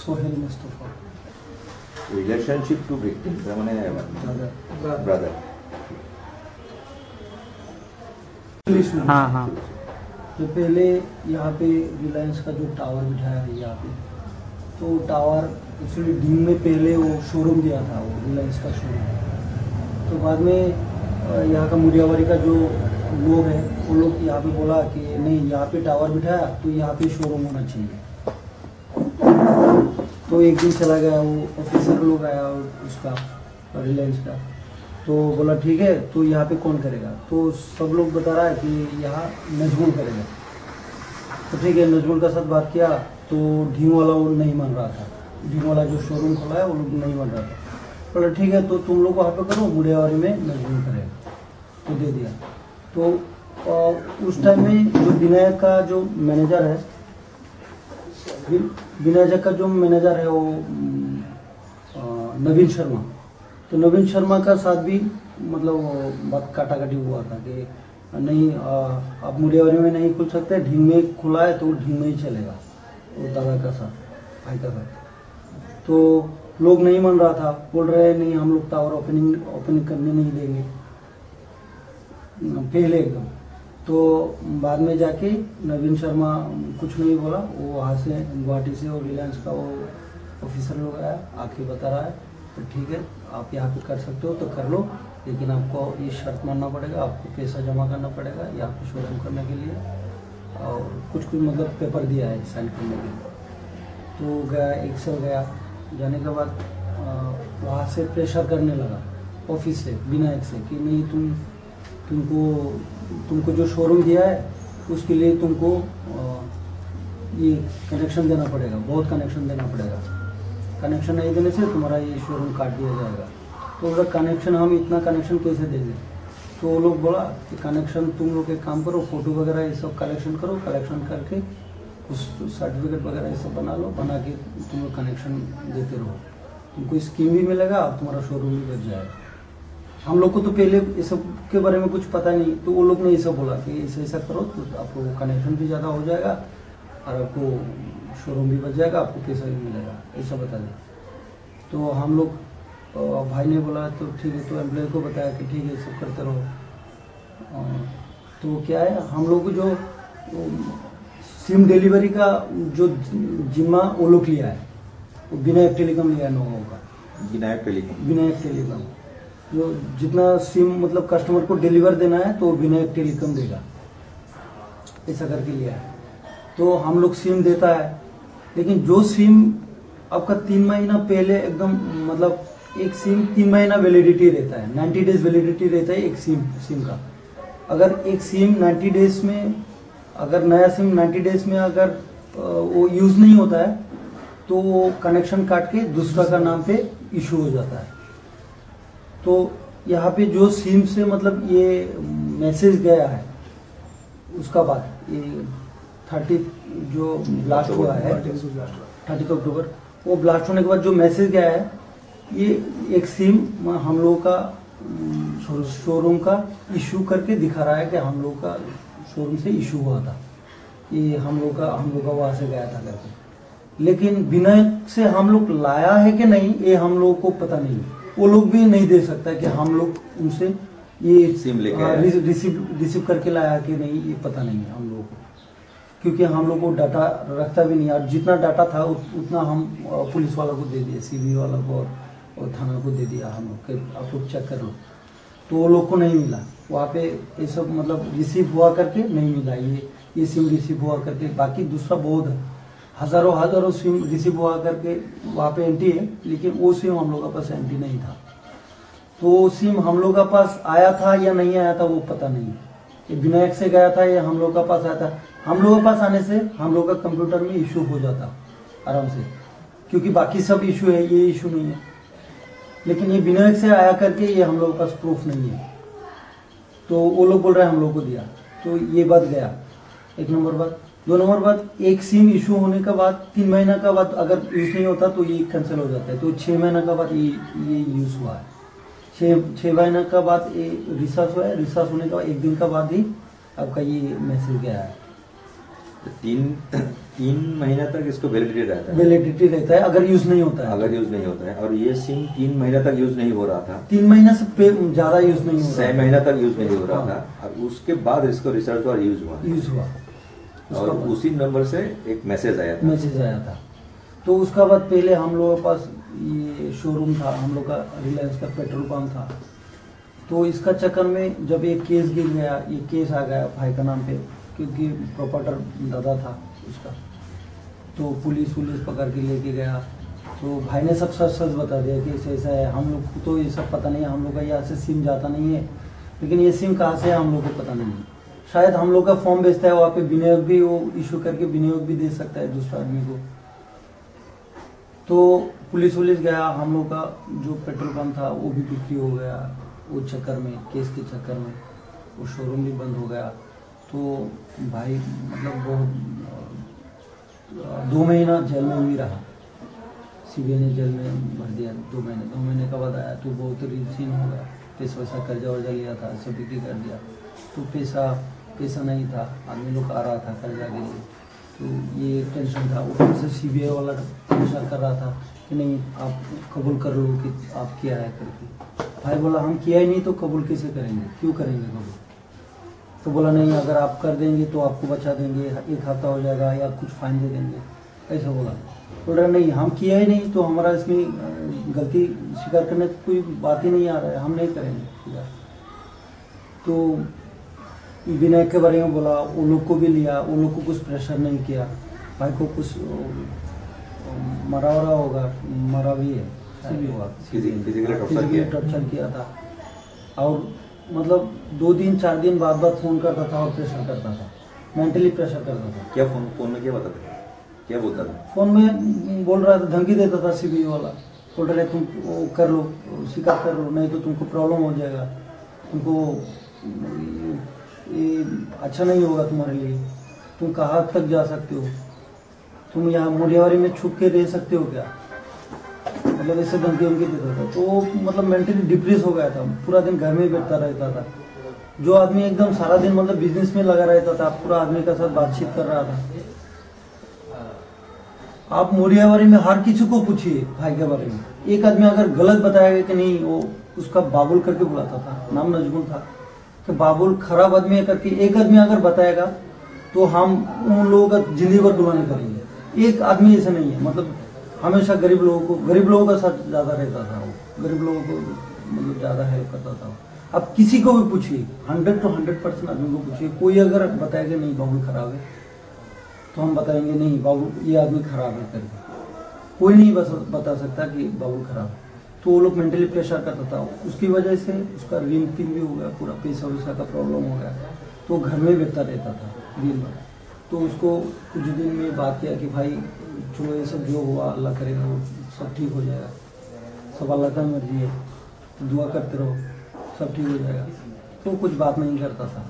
Sohel Mustafa. Relationship to victim মানে brother. हाँ हाँ। तो पहले यहाँ पे रिलायंस का जो टावर बिठाया है यहाँ पे, तो टावर एक्चुअली डीम में पहले वो शोरूम दिया था, वो रिलायंस का शोरूम। तो बाद में यहाँ का मुरियावारी का जो लोग है वो लोग यहाँ पे बोला कि नहीं, यहाँ पे टावर बिठाया तो यहाँ पे शोरूम होना चाहिए। तो एक दिन चला गया, वो ऑफिसर लोग आया उसका रिलायंस का, तो बोला ठीक है, तो यहाँ पे कौन करेगा? तो सब लोग बता रहा है कि यहाँ नजमुल करेगा। तो ठीक है, नजमुल का साथ बात किया तो ढीम वाला वो नहीं मान रहा था, ढीम वाला जो शोरूम खोला है वो लोग नहीं मान रहा था। बोला ठीक है, तो तुम लोग वहाँ पे करो, मुड़ियावारी में नजमुल करेगा। तो दे दिया। तो उस टाइम में जो विनायक का जो मैनेजर है, विनायक का जो मैनेजर है वो नवीन शर्मा, तो नवीन शर्मा का साथ भी मतलब बात काटाकाटी हुआ था कि नहीं, आप मुड़ियावारी में नहीं खुल सकते, ढीम में खुला है तो ढीम में ही चलेगा, वो दादा का साथ, भाई का साथ। तो लोग नहीं मान रहा था, बोल रहे नहीं हम लोग टावर ओपनिंग करने नहीं देंगे पहले एकदम। तो बाद में जाके नवीन शर्मा कुछ नहीं बोला, वो वहाँ से गुवाहाटी से और रिलायंस का वो ऑफिसर लोग आया, आके बता रहा है तो ठीक है आप यहाँ पे कर सकते हो तो कर लो, लेकिन आपको ये शर्त मानना पड़ेगा, आपको पैसा जमा करना पड़ेगा यहाँ पे शोरूम करने के लिए, और कुछ मतलब पेपर दिया है साइन करने के लिए। तो गया, एक्सेल गया, जाने के बाद वहाँ से प्रेशर करने लगा ऑफिस से, विनायक से, कि नहीं तुमको जो शोरूम दिया है उसके लिए तुमको ये कनेक्शन देना पड़ेगा, बहुत कनेक्शन देना पड़ेगा, कनेक्शन नहीं देने से तुम्हारा ये शोरूम काट दिया जाएगा। तो अगर कनेक्शन, हम इतना कनेक्शन कैसे देंगे? तो वो लोग बोला कि कनेक्शन तुम लोग एक काम करो, फोटो वगैरह ये सब कलेक्शन करो, कलेक्शन करके उस सर्टिफिकेट वगैरह ये सब बना लो, बना के तुम लोग कनेक्शन देते रहो, तुमको स्कीम भी मिलेगा, तुम्हारा शोरूम भी बच जाएगा। हम लोग को तो पहले ये सब के बारे में कुछ पता नहीं, तो वो लोग ने ये सब बोला कि ऐसा करो तो आपको कनेक्शन भी ज़्यादा हो जाएगा और आपको शोरूम भी बच जाएगा, आपको पैसा भी मिलेगा, ऐसा बता दें। तो हम लोग, भाई ने बोला तो ठीक है, तो एम्प्लॉय को बताया कि ठीक है सब करते रहो। तो क्या है, हम लोग को जो सिम डिलीवरी का जो जिम्मा वो लोग लिया है, वो विनायक टेलीकॉम लिया है नोगो का। विनायक टेलीकॉम जो जितना सिम मतलब कस्टमर को डिलीवर देना है तो विनायक टेलीकॉम देगा, ऐसा करके लिया है। तो हम लोग सिम देता है, लेकिन जो सिम आपका 3 महीना पहले एकदम मतलब एक सिम 3 महीना वैलिडिटी रहता है, 90 डेज वैलिडिटी रहता है एक सिम का। अगर एक सिम 90 डेज में, अगर नया सिम 90 डेज में अगर वो यूज नहीं होता है तो वो कनेक्शन काट के दूसरा का नाम पे इशू हो जाता है। तो यहाँ पे जो सिम से मतलब ये मैसेज गया है, उसका बाद ये 30 जो ब्लास्ट हुआ है 30 अक्टूबर, वो ब्लास्ट होने के बाद जो मैसेज गया है, ये एक सिम हम लोगों का शोरूम का इशू करके दिखा रहा है कि हम लोग का शोरूम से इशू हुआ था, ये हम लोग का वहां से गया था करके। लेकिन विनायक से हम लोग लाया है कि नहीं ये हम लोगों को पता नहीं, वो लोग भी नहीं दे सकता कि हम लोग उनसे ये सिम लेके रिसीव करके लाया कि नहीं, ये पता नहीं है हम लोगों को, क्योंकि हम लोग को डाटा रखता भी नहीं, और जितना डाटा था उतना हम पुलिस वाला को दे दिया, सीबी वाला को और थाना को दे दिया हम लोग, आप लोग चेक कर लो। तो वो लोग को नहीं मिला वहाँ पे, ये सब मतलब रिसीव हुआ करके नहीं मिला, ये सिम रिसीव हुआ करके, बाकी दूसरा बहुत हजारों सिम रिसीव हुआ करके वहाँ पे एंट्री है, लेकिन वो सिम हम लोग के पास एंट्री नहीं था। तो वो सिम हम लोग के पास आया था या नहीं आया था वो पता नहीं, ये विनायक से गया था या हम लोग के पास आया था। हम लोग के पास आने से हम लोग का कंप्यूटर में इशू हो जाता आराम से, क्योंकि बाकी सब इशू है, ये इशू नहीं है। लेकिन ये विनायक से आया करके ये हम लोग के पास प्रूफ नहीं है, तो वो लोग बोल रहे हैं हम लोग को दिया, तो ये बात गया, एक नंबर बात। 2 नंबर बात, एक सिम इशू होने के बाद 3 महीना का बाद अगर यूज नहीं होता तो ये कैंसिल हो जाता है, तो 6 महीना का बाद ये यूज हुआ है, 6 महीना का बाद ये रिसर्च हुआ है, रिसर्च होने के बाद 1 दिन का बाद ही आपका ये मैसेज गया है। तीन महीना तक इसको वैलिडिटी रहता है। वैलिडिटी रहता है अगर यूज नहीं होता है। अगर यूज नहीं होता है, और ये सिम 3 महीना तक यूज नहीं हो रहा था। 3 महीना से ज्यादा यूज नहीं हो रहा। 6 महीना तक यूज नहीं हो रहा हाँ। था, और उसके बाद इसको रिसर्च और यूज हुआ। और उसी नंबर से एक मैसेज आया था। तो उसका बाद पहले हम लोगों के पास ये शोरूम था, हम लोग का रिलायंस का पेट्रोल पंप था। तो इसका चक्कर में जब एक केस गिर गया, ये केस आ गया भाई का नाम पे, क्योंकि प्रॉपर्टर दादा था उसका, तो पुलिस पकड़ के लेके गया। तो भाई ने सब सच बता दिया कि ऐसा है। हम लोग को तो ये सब पता नहीं है, हम लोग का यहाँ से सिम जाता नहीं है, लेकिन ये सिम कहाँ से है हम लोग को पता नहीं है। शायद हम लोग का फॉर्म बेचता है वहाँ पे, विनियोग भी वो इशू करके विनियोग भी दे सकता है दूसरा आदमी को। तो पुलिस गया, हम लोग का जो पेट्रोल पंप था वो भी बिक्री हो गया वो चक्कर में, केस के चक्कर में वो शोरूम भी बंद हो गया। तो भाई मतलब बहुत 2 महीना जेल में भी रहा। सीबीआई ने जेल में भर दिया 2 महीने। 2 महीने का बाद आया तो बहुत रीसीन हो गया, पैसा कर्जा वर्जा लिया था, सब बिक्री कर दिया। तो पैसा नहीं था, आदमी लोग आ रहा था कर्जा के लिए, तो ये टेंशन था। ऊपर से सीबीआई वाला प्रेशर कर रहा था कि नहीं आप कबूल कर लो कि आप किया है करके। भाई बोला हम किया ही नहीं तो कबूल कैसे करेंगे, क्यों करेंगे कबूल। तो बोला नहीं अगर आप कर देंगे तो आपको बचा देंगे, 1 हफ्ता हो जाएगा या कुछ फाइन दे देंगे, ऐसा बोला। बोल रहा नहीं हम किया ही नहीं तो हमारा इसमें गलती स्वीकार करने की कोई बात ही नहीं आ रहा है, हम नहीं करेंगे। तो विनायक के बारे में बोला, वो लोग को भी लिया, वो लोग को कुछ प्रेशर नहीं किया। भाई को कुछ मरा होगा, मरा भी है, फिजिकली टॉर्चर किया था। और मतलब 2 दिन 4 दिन बाद फोन करता था और प्रेशर करता था, मेंटली प्रेशर करता था। क्या फोन में क्या बताता था, क्या बोलता था? फोन में बोल रहा था, धमकी देता था सीबीआई वाला। बोल रहे तुम वो कर लो, स्वीकार कर लो, नहीं तो तुमको प्रॉब्लम हो जाएगा, तुमको ये अच्छा नहीं होगा तुम्हारे लिए, तुम कहाँ तक जा सकते हो, तुम यहाँ मोलियावारी में छुप के रह सकते हो क्या, मतलब ऐसे धमकी देता था। तो मतलब मेंटली डिप्रेस हो गया था, पूरा दिन घर में बैठता रहता था। जो आदमी एकदम सारा दिन मतलब बिजनेस में लगा रहता था, पूरा आदमी के साथ बातचीत कर रहा था। आप मोलियावारी में हर किसी को पूछिए भाई के बारे में, एक आदमी अगर गलत बताएगा कि नहीं, वो उसका बाबुल करके बुलाता था, नाम नजमुल था, कि बाबुल खराब आदमी है करके एक आदमी अगर बताएगा तो हम उन लोगों का जिंदगी भर गुलामी करेंगे। एक आदमी ऐसा नहीं है, मतलब हमेशा गरीब लोगों का साथ ज्यादा रहता था, वो गरीब लोगों को मतलब ज्यादा हेल्प करता था। अब किसी को भी पूछिए, 100 to 100% आदमी को पूछिए, कोई अगर बताएगा नहीं बाबुल खराब है तो हम बताएंगे नहीं बाबुल ये आदमी खराब है करके। कोई नहीं बता सकता कि बाबुल खराब है। तो वो लोग मेंटली प्रेशर करता था, उसकी वजह से उसका ऋण भी हो गया, पूरा पैसा वैसा का प्रॉब्लम हो गया। तो घर में बैठता रहता था दिन भर। तो उसको कुछ दिन में बात किया कि भाई चलो ये सब जो हुआ अल्लाह करेगा, वो सब ठीक हो जाएगा, सब अल्लाह का मर्जी है, तो दुआ करते रहो सब ठीक हो जाएगा। तो कुछ बात नहीं करता था।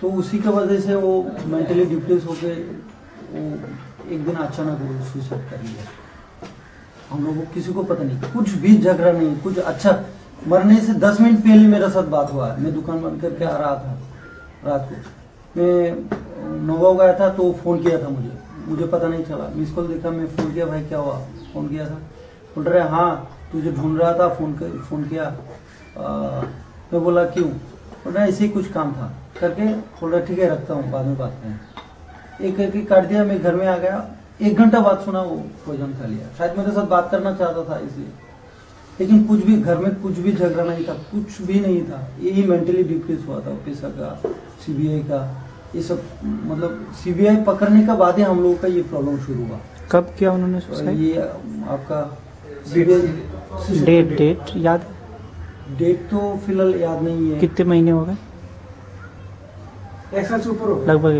तो उसी की वजह से वो मेंटली डिप्रेस होके वो एक दिन अचानक वो सुसाइड कर लिया। हम लोगों को किसी को पता नहीं, कुछ भी झगड़ा नहीं, कुछ अच्छा। मरने से 10 मिनट पहले मेरा साथ बात हुआ। मैं दुकान बंद करके आ रहा था रात को, मैं नौगांव गया था तो फोन किया था मुझे पता नहीं चला, मिस कॉल देखा, मैं फोन किया भाई क्या हुआ, फोन किया था, बोल रहे हाँ तुझे ढूंढ रहा था, फोन किया। मैं बोला क्यों, बोल रहा ऐसे ही कुछ काम था करके, बोल रहा ठीक है रखता हूँ बाद में बात करें। एक काट दिया, मैं घर में आ गया, 1 घंटा बाद सुना वो भोजन खा लिया। शायद मेरे साथ बात करना चाहता था इसलिए, लेकिन कुछ भी घर में कुछ भी झगड़ा नहीं था, कुछ भी नहीं था। यही मेंटली डिप्रेस हुआ था, पैसा का, सीबीआई का, ये सब मतलब सीबीआई पकड़ने का बाद ही हम लोगों का ये प्रॉब्लम शुरू हुआ। कब किया उन्होंने सुसाइड? ये आपका डेट याद? डेट तो फिलहाल याद नहीं है। कितने महीने हो गए? 1 साल से ऊपर हो, लगभग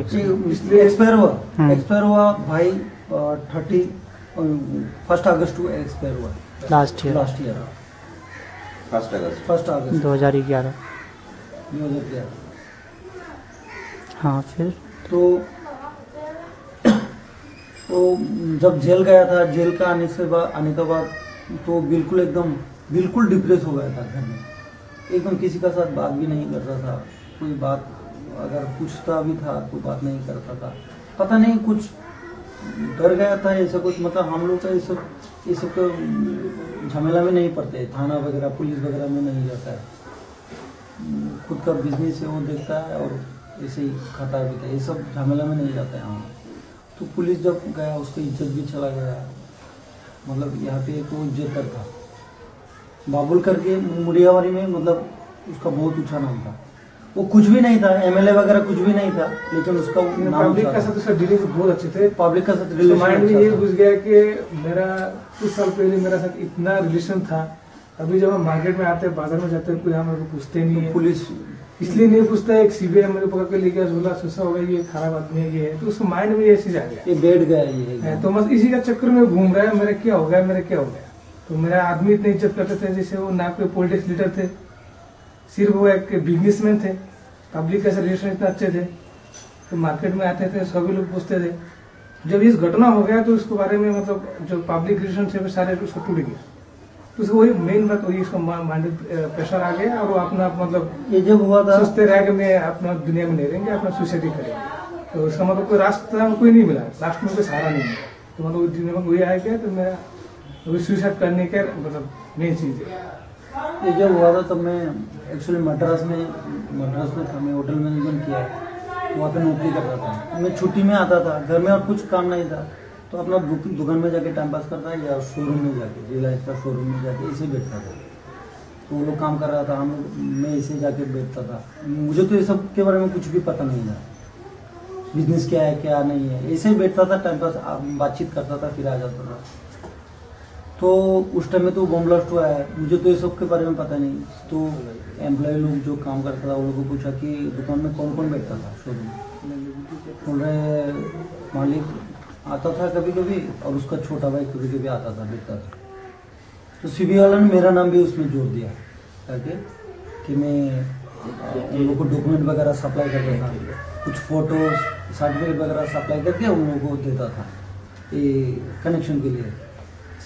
एक्सपायर हुआ भाई 1 अगस्त को एक्सपायर हुआ। लास्ट ईयर 1 अगस्त 2011। हाँ फिर तो जब जेल गया था, जेल का आने के बाद तो बिल्कुल डिप्रेस हो गया था घर में, एकदम किसी का साथ बात भी नहीं करता था, कोई बात अगर पूछता भी था तो बात नहीं करता था, पता नहीं कुछ डर गया था ऐसा कुछ। मतलब हम लोग का ये सब तो झमेला में नहीं पड़ते, थाना वगैरह पुलिस वगैरह में नहीं जाता है, खुद का बिजनेस है वो देखता है और ऐसे ही खाता पीता है, ये सब झमेला में नहीं जाता है हम। तो पुलिस जब गया उसका इज्जत भी चला गया। मतलब यहाँ पे एक इज्जतदार था बाबुल करके मुड़ियावाड़ी में, मतलब उसका बहुत ऊंचा नाम था। वो कुछ भी नहीं था, एमएलए वगैरह कुछ भी नहीं था, लेकिन उसका नाम पब्लिक का साथ उसका डीलिंग बहुत अच्छे थे। पब्लिक का साथ रिलेशन माइंड में ये घुस गया कि मेरा कुछ साल पहले मेरा साथ इतना रिलेशन था, अभी जब हम मार्केट में आते हैं बाजार में जाते हैं कोई हमें पूछते नहीं है, पुलिस इसलिए नहीं पूछता है। एक सीबीआई मेरे पकड़ के ले गया, झोला सुसा हो गया, ये खराब आदमी है ये है, तो उसको माइंड में ये चीज आ गया, ये बैठ गया ये। तो बस इसी का चक्कर में घूम रहा है, मेरा क्या हो गया मेरा क्या हो गया। तो मेरा आदमी इतनी इज्जत करते थे, जैसे वो ना कोई पॉलिटिक्स लीडर थे, सिर्फ वो एक बिजनेसमैन थे। पब्लिक का रिलेशन इतना अच्छे थे, तो मार्केट में आते थे सभी लोग पूछते थे। जब इस घटना हो गया तो उसके बारे में मतलब जो पब्लिक रिलेशनशिप सारे उसको टूट गया। तो उसको वही मेन बात वही उसको माइंड प्रेशर आ गया और वो अपना मतलब ये जब हुआ था सोचते रह कि मैं अपना दुनिया में नहीं रहेंगे, अपना सुसाइड करेंगे। तो उसका मतलब कोई रास्ता कोई नहीं मिला, लास्ट में कोई सहारा नहीं मिला। तो मतलब दुनिया में वही आ गया, तो मेरा सुसाइड करने का मतलब मेन चीज है। ये जब हुआ था तब मैं एक्चुअली मद्रास में था, मैं होटल मैनेजमेंट किया, वहाँ पे नौकरी करता था। मैं छुट्टी में आता था, घर में और कुछ काम नहीं था, तो अपना दुकान में जाके टाइम पास करता या शोरूम में जाके, रिलायंस का शोरूम में जाके इसे बैठता था। तो वो लोग काम कर रहा था, मैं इसे जाके बैठता था। मुझे तो ये सब के बारे में कुछ भी पता नहीं था, बिजनेस क्या है क्या नहीं है, ऐसे ही बैठता था, टाइम पास बातचीत करता था, फिर आ जाता था। तो उस टाइम में तो बम ब्लास्ट हुआ है, मुझे तो ये सब के बारे में पता नहीं। तो एम्प्लॉय लोग जो काम करता था वो लोगों को पूछा कि दुकान में कौन कौन बैठता था शोरूम, बोल रहे मालिक आता था कभी कभी और उसका छोटा भाई कभी कभी आता था बैठता था। तो सीबीआई वाला ने मेरा नाम भी उसमें जोड़ दिया ताकि कि मैं उन लोगों को डॉक्यूमेंट वगैरह सप्लाई करता था, कुछ फोटोज सर्टिफिकेट वगैरह सप्लाई करके उन लोगों को देता था ये कनेक्शन के लिए।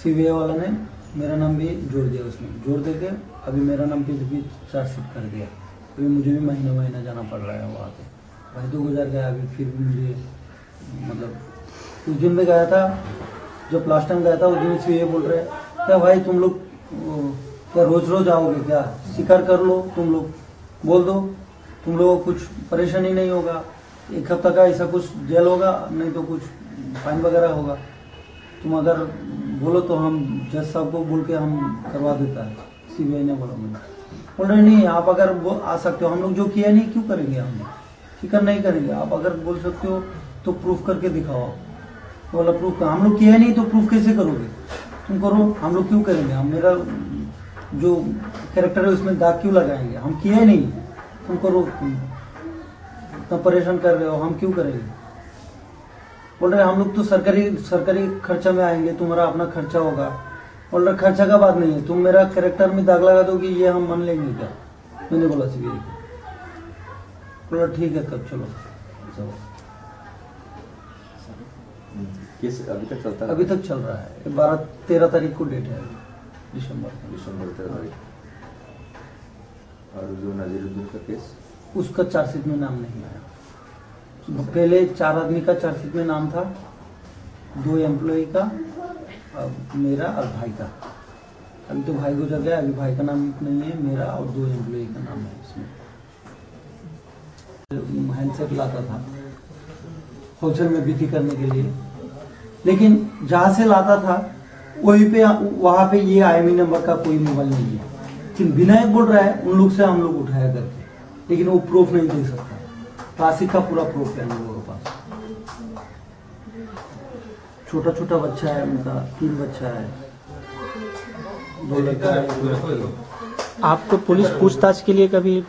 सीबीआई वाला ने मेरा नाम भी जोड़ दिया उसमें, जोड़ देके अभी मेरा नाम पे भी चार्जशीट कर दिया। अभी मुझे भी महीना जाना पड़ रहा है वहाँ पे। भाई तो गुजर गया, अभी फिर भी मुझे मतलब उस दिन में गया था, जब लास्ट टाइम गया था उस दिन से ये बोल रहे क्या भाई तुम लोग क्या रोज आओगे क्या, शिकार कर लो, तुम लोग बोल दो, तुम लोगों को कुछ परेशानी नहीं होगा, 1 हफ्ता का ऐसा कुछ जेल होगा, नहीं तो कुछ फाइन वगैरह होगा, तुम अगर बोलो तो हम जज साहब को बोल के हम करवा देता है। सीबीआई ने बोला, मैंने बोल रहे नहीं आप अगर वो आ सकते हो, हम लोग जो किया नहीं क्यों करेंगे, हम शिकार नहीं करेंगे, आप अगर बोल सकते हो तो प्रूफ करके दिखाओ। बोला प्रूफ हम लोग किया नहीं तो प्रूफ कैसे करोगे, तुम करो, हम लोग क्यों करेंगे, हम मेरा जो कैरेक्टर है उसमें दाग क्यों लगाएंगे, हम किया नहीं, तुम करो, इतना परेशान कर रहे हो, हम क्यों करेंगे। बोल रहे हम लोग तो सरकारी खर्चा में आएंगे, तुम्हारा अपना खर्चा होगा। बोल रहे खर्चा का बात नहीं है, तुम मेरा कैरेक्टर में दाग लगा दोगे, ये हम मान लेंगे क्या। मैंने बोला सीबीआई को, बोला ठीक है तब चलो। केस अभी तक चलता है? अभी तक चल रहा है, 12-13 तारीख को डेट है, दिसंबर 13 तारीख। और जो नजीरुद्दीन का केस, उसका चार्जशीट में नाम नहीं आया। पहले 4 आदमी का चार्जशीट में नाम था, 2 एम्प्लॉय का, मेरा और भाई का। अभी तो भाई गुजर गया, अभी भाई का नाम नहीं है, मेरा और 2 एम्प्लॉय का नाम है इसमें। हैंडसेट लाता था होलसेल में बिक्री करने के लिए, लेकिन जहां से लाता था वहीं पे वहां पे ये IMEI नंबर का कोई मोबाइल नहीं है। लेकिन विनायक बोल रहा है उन लोग से हम लोग उठाया करके, लेकिन वो प्रूफ नहीं दे सकता। क्लासिक का पूरा प्रूफ है हम लोगों के पास। छोटा बच्चा है उनका, 3 बच्चा है, 2 लड़का है। आपको पुलिस पूछताछ के लिए कभी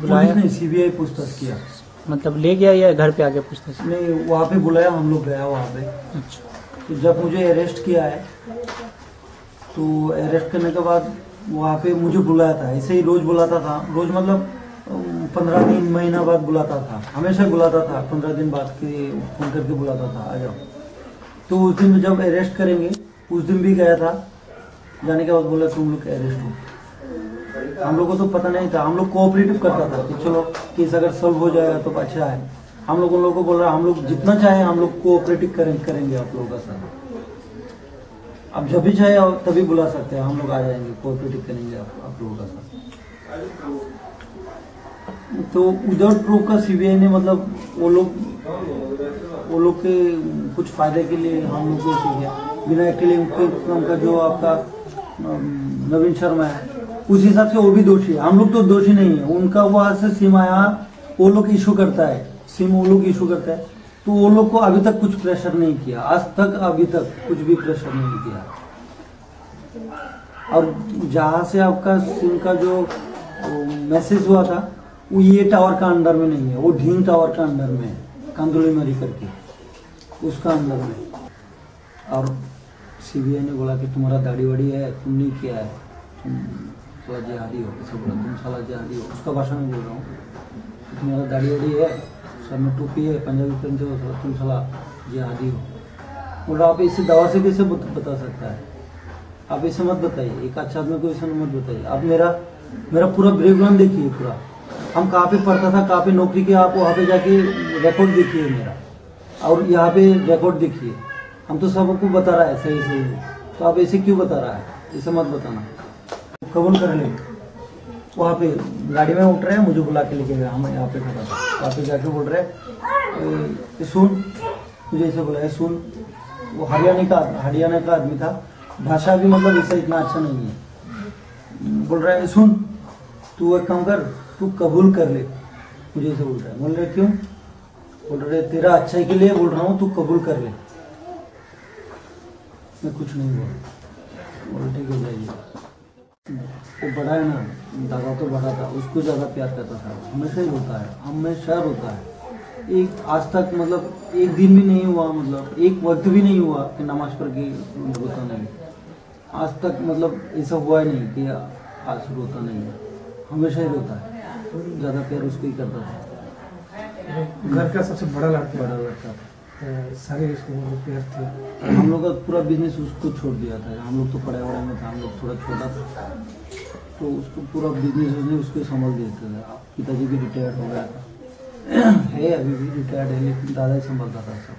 बुलाया? नहीं, सीबीआई पूछताछ किया। मतलब ले गया या घर पे आके पूछताछ? नहीं, वहाँ पे बुलाया, हम लोग गया वहाँ पे। अच्छा। तो जब मुझे अरेस्ट किया है तो अरेस्ट करने के बाद वहाँ पे मुझे बुलाया था, ऐसे ही रोज बुलाता था, रोज मतलब 15 दिन महीना बाद बुलाता था, हमेशा बुलाता था, 15 दिन बाद के फोन करके बुलाता था आ जाओ। तो उस दिन जब अरेस्ट करेंगे उस दिन भी गया था, जाने के बाद बोला तुम लोग अरेस्ट हो। हम लोग को तो पता नहीं था, हम लोग कोऑपरेटिव करता था कि चलो केस अगर सॉल्व हो जाएगा तो अच्छा है। हम लोग उन लोगों को बोल रहा है हम लोग जितना चाहे हम लोग कोऑपरेटिव करेंगे आप लोगों का साथ। आप जब भी चाहे तभी बुला सकते हैं, हम लोग आ जाएंगे, कोऑपरेटिव करेंगे आप लोगों का साथ। तो विदाउट प्रूफ का सीबीआई ने मतलब वो लोग के कुछ फायदे के लिए हम लोग को किया। बिना एक्टिंग का जो आपका नवीन शर्मा है उस हिसाब से वो भी दोषी है, हम लोग तो दोषी नहीं है। उनका वहां से सिम आया, वो लोग इशू करता है, सिम वो लोग इशू करता है, तो वो लोग को अभी तक कुछ प्रेशर नहीं किया, आज तक अभी तक कुछ भी प्रेशर नहीं किया। और जहां से आपका सिम का जो मैसेज हुआ था वो ये टावर का अंडर में नहीं है, वो ढींग टावर का अंडर में है, कांदुली मरी करके उसका अंडर में। और सीबीआई ने बोला कि तुम्हारा दाढ़ी वाड़ी है, तुम नहीं किया है, तुम थोड़ा जिहादी हो, ऐसा बोला, तुम साला जिहादी हो, उसका भाषा में बोल रहा हूँ। तुम्हारा दाढ़ी वाड़ी है, सर में टोपी है, पंजाबी पहनते हो, तुम साला जिहादी हो। बोला आप इसे दवा से कैसे बता सकता है, आप ऐसे मत बताइए, एक अच्छा आदमी को ऐसा मत बताइए। आप मेरा पूरा बैकग्राउंड देखिए, पूरा हम कहाँ पे पढ़ता था, कहाँ पे नौकरी किया, आप वहाँ पे जाके रिकॉर्ड देखिए मेरा, और यहाँ पे रिकॉर्ड देखिए। हम तो सबको बता रहा है सही सही, तो आप ऐसे क्यों बता रहा है, ऐसे मत बताना। कबूल कर ले, वहाँ पे गाड़ी में उठ रहे हैं, मुझे बुला के लेके गया, हम यहाँ पे खड़ा था, वहाँ पे जाके बोल रहे सुन, मुझे ऐसे बोला है सुन। वो हरियाणा का आदमी था, भाषा भी मतलब ऐसा इतना अच्छा नहीं है। बोल रहा है सुन, तू एक काम कर, तू कबूल कर ले, मुझे ऐसे बोल रहा है। बोल रहे क्यों, बोल रहे तेरा अच्छाई के लिए बोल रहा हूँ, तू कबूल कर ले। मैं कुछ नहीं बोला, बोल ठीक है जाइए। वो बड़ा है ना, दादा तो बड़ा था, उसको ज्यादा प्यार करता था, हमेशा ही होता है, हमेशा होता है। एक आज तक मतलब एक दिन भी नहीं हुआ, मतलब एक वक्त भी नहीं हुआ कि नमाज पढ़ के रोता नहीं, आज तक मतलब ऐसा हुआ ही नहीं कि आज रोता नहीं है, हमेशा ही रोता है, ज्यादा प्यार उसको ही करता था। घर का सबसे बड़ा लड़का था, सारे इसको प्यार थे। हम लोग का पूरा बिजनेस उसको छोड़ दिया था, हम लोग तो पढ़ाई वढ़ाई में था, हम लोग थोड़ा छोटा था, तो उसको पूरा बिजनेस उसको संभाल देते थे। पिताजी भी रिटायर्ड हो गया था, है अभी भी रिटायर्ड है, लेकिन दादा ही संभालता था सब।